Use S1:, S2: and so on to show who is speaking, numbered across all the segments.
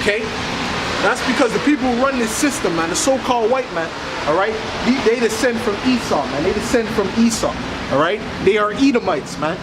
S1: Okay? That's because the people who run this system, man, the so-called white man, all right, they descend from Esau, man. They descend from Esau, all right? They are Edomites, man.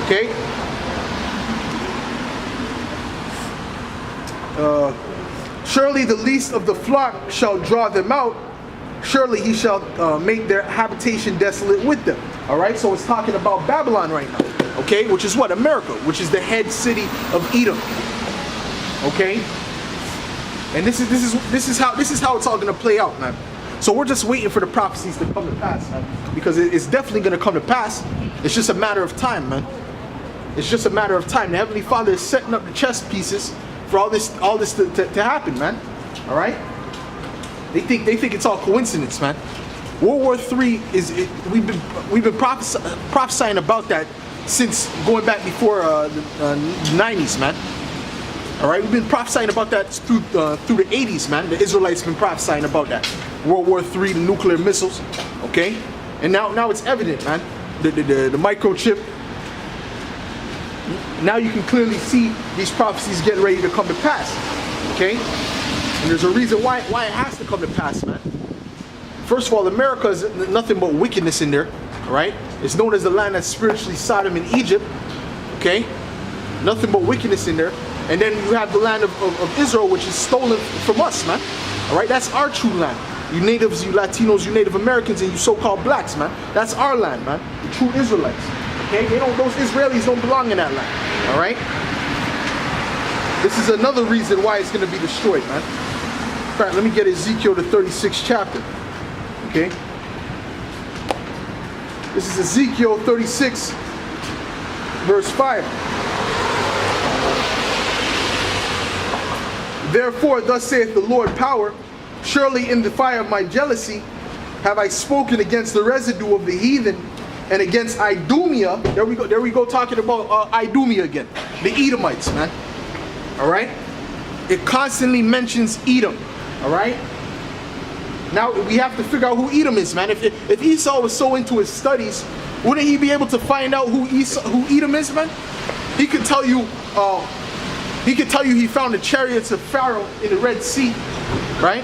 S1: Okay? Surely the least of the flock shall draw them out. Surely he shall make their habitation desolate with them. All right, so it's talking about Babylon right now. Okay, which is what? America, which is the head city of Edom. Okay, and this is how it's all gonna play out, man. So we're just waiting for the prophecies to come to pass, man, because it's definitely gonna come to pass. It's just a matter of time, man. It's just a matter of time. The Heavenly Father is setting up the chess pieces for all this to happen, man. All right. They think it's all coincidence, man. World War III we've been prophesying about that since going back before the 90s, man. All right, we've been prophesying about that through the 80s, man. The Israelites been prophesying about that. World War III, the nuclear missiles, okay, and now it's evident, man. The microchip. Now you can clearly see these prophecies getting ready to come to pass, okay. And there's a reason why it has to come to pass, man. First of all, America is nothing but wickedness in there, all right? It's known as the land that's spiritually Sodom and Egypt, okay? Nothing but wickedness in there. And then you have the land of Israel, which is stolen from us, man. All right, that's our true land. You natives, you Latinos, you Native Americans, and you so-called blacks, man. That's our land, man. The true Israelites, okay? Those Israelis don't belong in that land, all right? This is another reason why it's going to be destroyed, man. In fact, let me get Ezekiel, the 36th chapter. Okay? This is Ezekiel 36, verse 5. Therefore, thus saith the Lord power, surely in the fire of my jealousy have I spoken against the residue of the heathen and against Idumea. There we go talking about Idumea again. The Edomites, man. All right? It constantly mentions Edom. All right? Now we have to figure out who Edom is, man. If Esau was so into his studies, wouldn't he be able to find out who Edom is, man? He could tell you he found the chariots of Pharaoh in the Red Sea, right?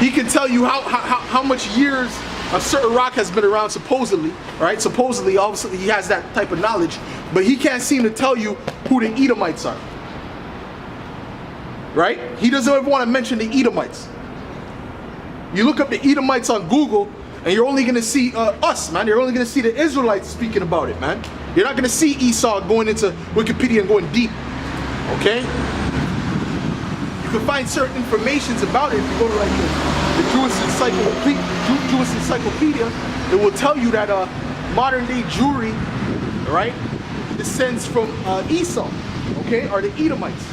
S1: He can tell you how much years a certain rock has been around, supposedly, right? Supposedly, obviously, he has that type of knowledge, but he can't seem to tell you who the Edomites are, right? He doesn't ever want to mention the Edomites. You look up the Edomites on Google, and you're only going to see us, man. You're only going to see the Israelites speaking about it, man. You're not going to see Esau going into Wikipedia and going deep, okay? You can find certain informations about it if you go to like the Jewish Encyclopedia. It will tell you that modern day Jewry, right, descends from Esau, okay, or the Edomites,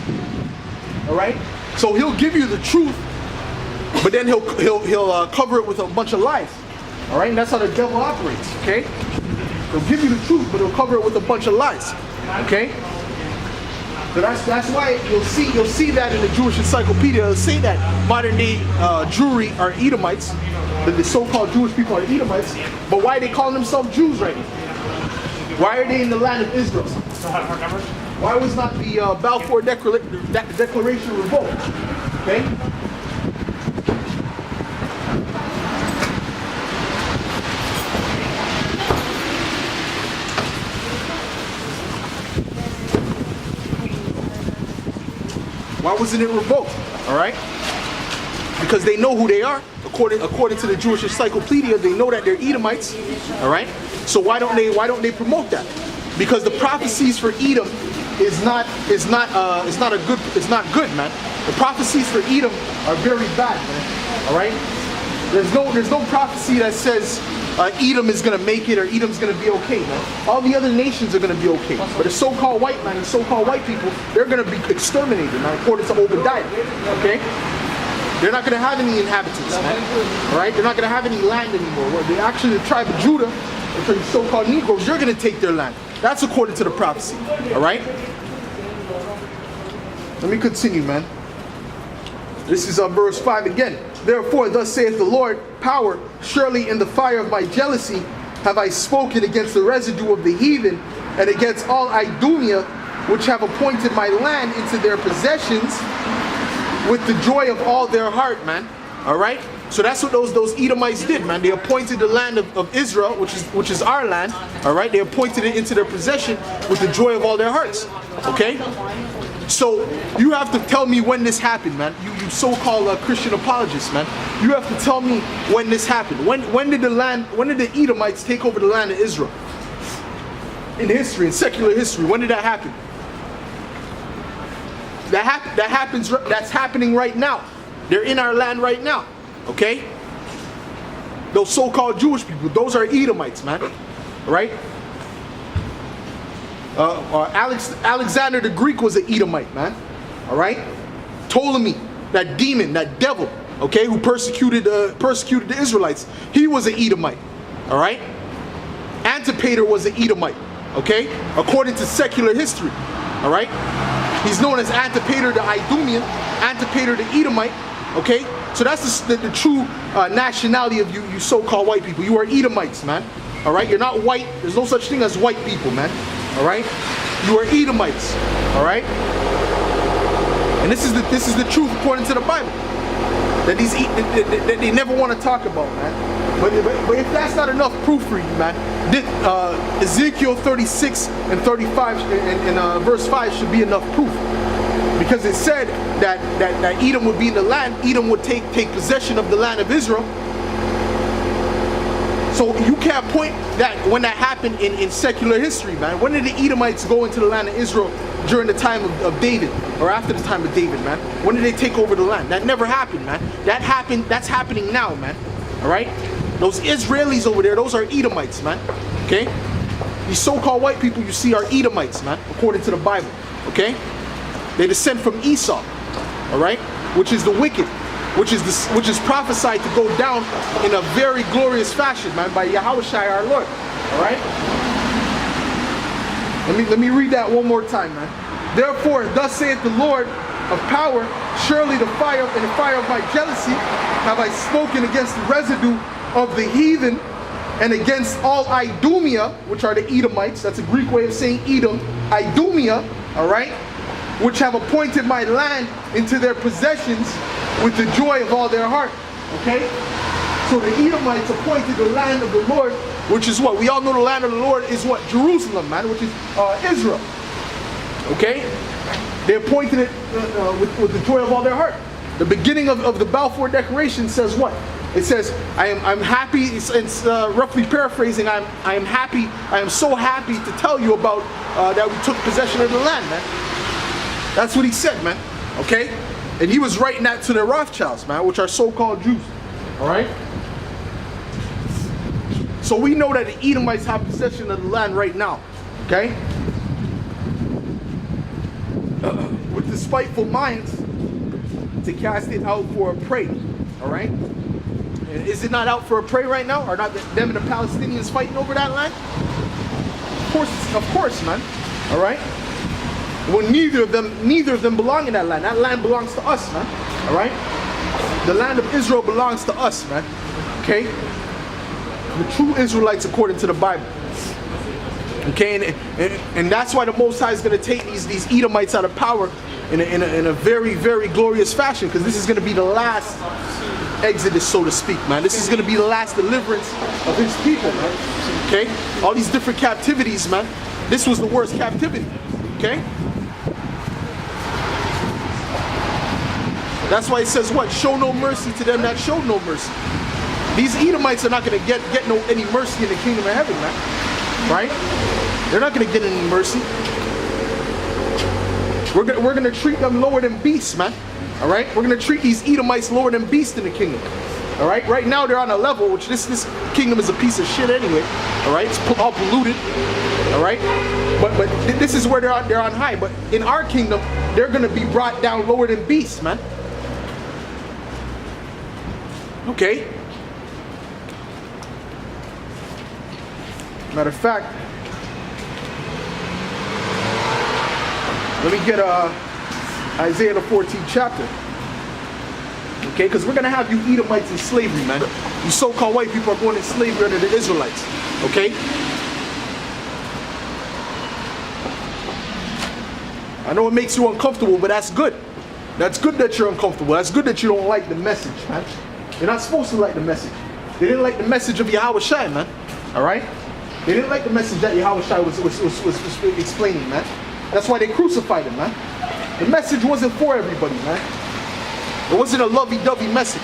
S1: all right. So he'll give you the truth, but then he'll cover it with a bunch of lies, all right. And that's how the devil operates, okay. He'll give you the truth, but he'll cover it with a bunch of lies, okay. So that's why you'll see that in the Jewish Encyclopedia. It'll say that modern day Jewry are Edomites, the so-called Jewish people are Edomites. But why are they calling themselves Jews right now? Why are they in the land of Israel? Why was not the Balfour Declaration revoked? Okay. Why wasn't it revoked? All right, because they know who they are. According to the Jewish Encyclopedia, they know that they're Edomites. All right, so why don't they promote that? Because the prophecies for Edom is not good, man. The prophecies for Edom are very bad, man. All right, there's no prophecy that says Edom is gonna make it or Edom's gonna be okay, man. All the other nations are gonna be okay, but the so-called white man, the so-called white people, they're gonna be exterminated, man, according to Obadiah. Okay, they're not gonna have any inhabitants, man. All right, they're not gonna have any land anymore. Well, they actually, the tribe of Judah, the so-called Negroes, you're gonna take their land. That's according to the prophecy. All right. Let me continue, man. This is verse 5 again. Therefore, thus saith the Lord, power, surely in the fire of my jealousy have I spoken against the residue of the heathen, and against all Idumea which have appointed my land into their possessions with the joy of all their heart, man. All right? So that's what those Edomites did, man. They appointed the land of Israel, which is our land. All right? They appointed it into their possession with the joy of all their hearts. Okay? So you have to tell me when this happened, man. You so-called Christian apologists, man. You have to tell me when this happened. When did the Edomites take over the land of Israel? In history, in secular history, when did that happen? That's happening right now. They're in our land right now. Okay? Those so-called Jewish people, those are Edomites, man. Right? Alexander the Greek was an Edomite, man. All right? Ptolemy, that demon, that devil, okay, who persecuted the Israelites, he was an Edomite. All right? Antipater was an Edomite, okay, according to secular history. All right? He's known as Antipater the Idumean, Antipater the Edomite. Okay? So that's the true nationality of you so-called white people. You are Edomites, man. All right? You're not white. There's no such thing as white people, man. All right? You are Edomites. All right? And this is the truth according to the Bible. That that they never want to talk about, man. But if that's not enough proof for you, man, Ezekiel 36 and 35 and verse 5 should be enough proof. Because it said that Edom would be in the land, Edom would take possession of the land of Israel. So you can't point that when that happened in secular history, man. When did the Edomites go into the land of Israel during the time of David, or after the time of David, man? When did they take over the land? That never happened, man. That's happening now, man. All right? Those Israelis over there, those are Edomites, man. Okay? These so-called white people you see are Edomites, man, according to the Bible. Okay? They descend from Esau, all right? Which is the wicked, which is prophesied to go down in a very glorious fashion, man, by Yahushua our Lord. All right? Let me read that one more time, man. Therefore, thus saith the Lord of power, surely the fire of my jealousy have I spoken against the residue of the heathen, and against all Idumea, which are the Edomites. That's a Greek way of saying Edom. Idumea, all right? Which have appointed my land into their possessions with the joy of all their heart. Okay? So the Edomites appointed the land of the Lord, which is what? We all know the land of the Lord is what? Jerusalem, man, which is Israel. Okay? They appointed it with the joy of all their heart. The beginning of the Balfour Declaration says what? It says, I'm happy, it's roughly paraphrasing, I am happy, I am so happy to tell you about that we took possession of the land, man. That's what he said, man. Okay? And he was writing that to the Rothschilds, man, which are so-called Jews. Alright? So we know that the Edomites have possession of the land right now. Okay? With despiteful minds to cast it out for a prey. Alright? Is it not out for a prey right now? Are not them and the Palestinians fighting over that land? Of course, man. Alright? Well, neither of them belong in that land. That land belongs to us, man. Alright? The land of Israel belongs to us, man. Okay? The true Israelites according to the Bible. Okay? And that's why the Most High is going to take these Edomites out of power in a very, very glorious fashion, because this is going to be the last exodus, so to speak, man. This is going to be the last deliverance of his people, man. Okay? All these different captivities, man. This was the worst captivity. Okay? That's why it says what? Show no mercy to them that show no mercy. These Edomites are not going to get any mercy in the kingdom of heaven, man. Right? They're not going to get any mercy. We're going to treat them lower than beasts, man. All right? We're going to treat these Edomites lower than beasts in the kingdom. All right? Right now they're on a level, which this kingdom is a piece of shit anyway. All right? It's all polluted. All right? But this is where they're on high. But in our kingdom, they're going to be brought down lower than beasts, man. Okay? Matter of fact, let me get Isaiah the 14th chapter. Okay, because we're going to have you Edomites in slavery, man. You so-called white people are going in slavery under the Israelites. Okay? I know it makes you uncomfortable, but that's good. That's good that you're uncomfortable. That's good that you don't like the message, man. You're not supposed to like the message. They didn't like the message of Yahweh Shai, man. All right? They didn't like the message that Yahweh Shai was explaining, man. That's why they crucified him, man. The message wasn't for everybody, man. It wasn't a lovey-dovey message.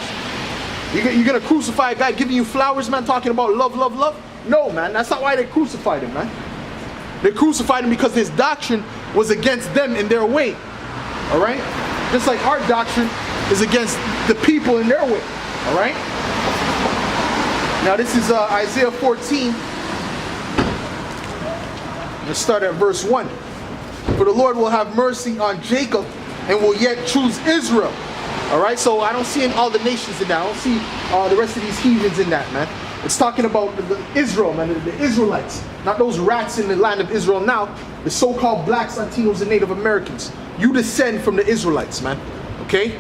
S1: You're going to crucify a guy giving you flowers, man, talking about love, love, love? No, man. That's not why they crucified him, man. They crucified him because his doctrine was against them in their way. All right? Just like our doctrine is against the people in their way. All right? Now this is Isaiah 14. Let's start at verse 1. For the Lord will have mercy on Jacob and will yet choose Israel. All right? So I don't see all the nations in that. I don't see the rest of these heathens in that, man. It's talking about the Israel, man, the Israelites. Not those rats in the land of Israel now. The so-called blacks, Latinos, and Native Americans. You descend from the Israelites, man. Okay?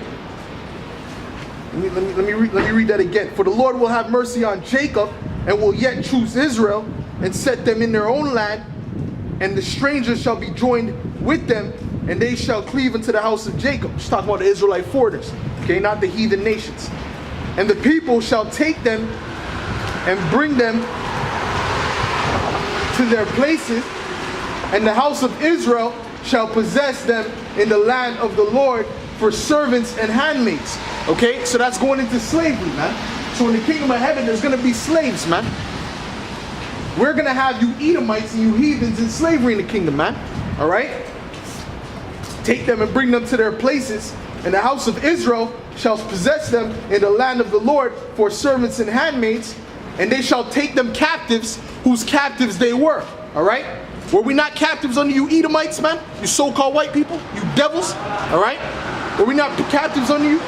S1: Let me read that again. For the Lord will have mercy on Jacob and will yet choose Israel and set them in their own land. And the strangers shall be joined with them, and they shall cleave unto the house of Jacob. Just talking about the Israelite foreigners. Okay, not the heathen nations. And the people shall take them and bring them to their places, and the house of Israel shall possess them in the land of the Lord for servants and handmaids. Okay, so that's going into slavery, man. So in the kingdom of heaven, there's going to be slaves, man. We're going to have you Edomites and you heathens in slavery in the kingdom, man. All right? Take them and bring them to their places, and the house of Israel shall possess them in the land of the Lord for servants and handmaids, and they shall take them captives, whose captives they were. All right? Were we not captives under you Edomites, man? You so-called white people? You devils? All right? Were we not captives under you?